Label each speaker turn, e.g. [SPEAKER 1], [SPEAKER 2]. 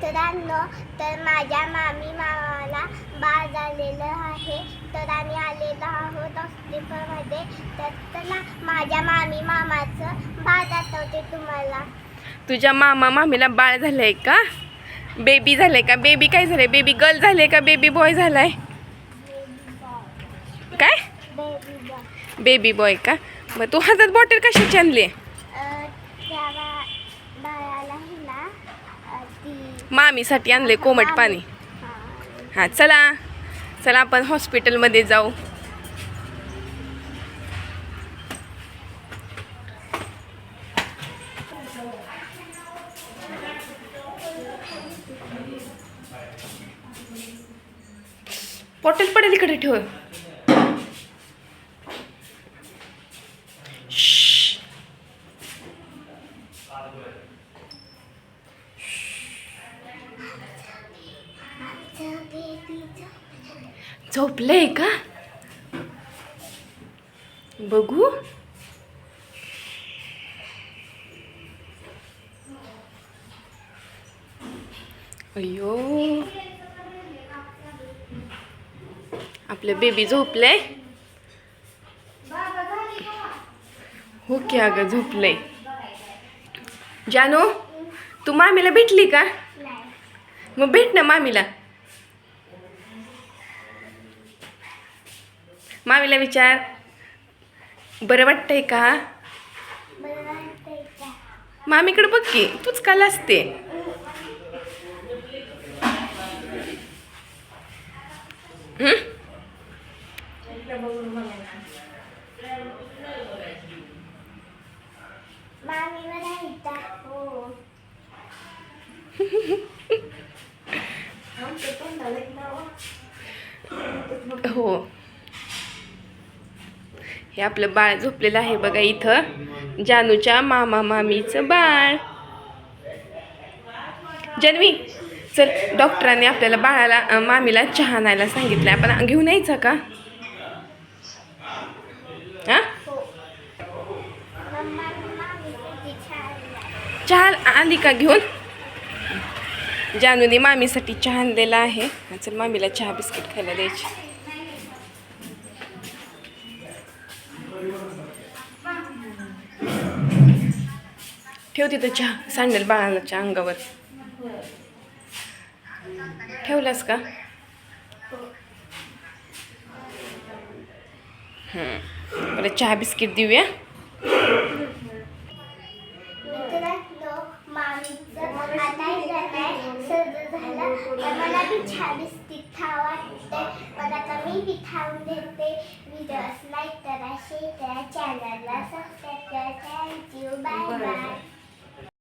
[SPEAKER 1] मित्रांनो, तर माझ्या मामी मामाला बाळ झालेलं आहे. तर आम्ही आलेलो आहोत हॉस्पिटलमध्ये. तर चला माझ्या मामी मामाचं बाळ दाखवते तुम्हाला.
[SPEAKER 2] तुझ्या मामा मामीला बाळ झालंय का? बेबी झालंय का? बेबी काय झालंय? बेबी गर्ल झाले का बेबी बॉय झालाय? काय? बेबी बॉय का? मग तू हातात बॉटल कशाची आणली? मामीसाठी आणले कोमट पाणी. हां चला चला आपण हॉस्पिटलमध्ये जाऊ. बॉटल पडेल इकडे ठेव. झोपलंय का? बघू. अय्यो, आपलं बेबी झोपलंय. हो की अगं झोपलंय. जानू, तू मामीला भेटली का? मग भेट ना मामीला. मामीला विचार, बरं वाटतंय का? मामीकडे बघ की, तूच का लाजते? हो, हे आपलं बाळ झोपलेलं आहे बघा इथं. जानूच्या मामा मामीचं बाळ. जानवी चल, डॉक्टरांनी आपल्याला बाळाला मामीला चहा आणायला सांगितलंय. आपण घेऊन यायचा का? हा, चहा आली का घेऊन? जानूने मामीसाठी चहा आणलेला आहे. चल मामीला चहा बिस्किट खायला द्यायची. ठेव तिथं चहा, सांडेल बाळाच्या अंगावर. ठेवलास का? बरं चहा बिस्किट देऊया. मला बी चहा बिस्किट खावं वाटतंय. मला तर मी बी खाऊन देते. व्हिडिओज लाईक करा, शेअर करा, चॅनलला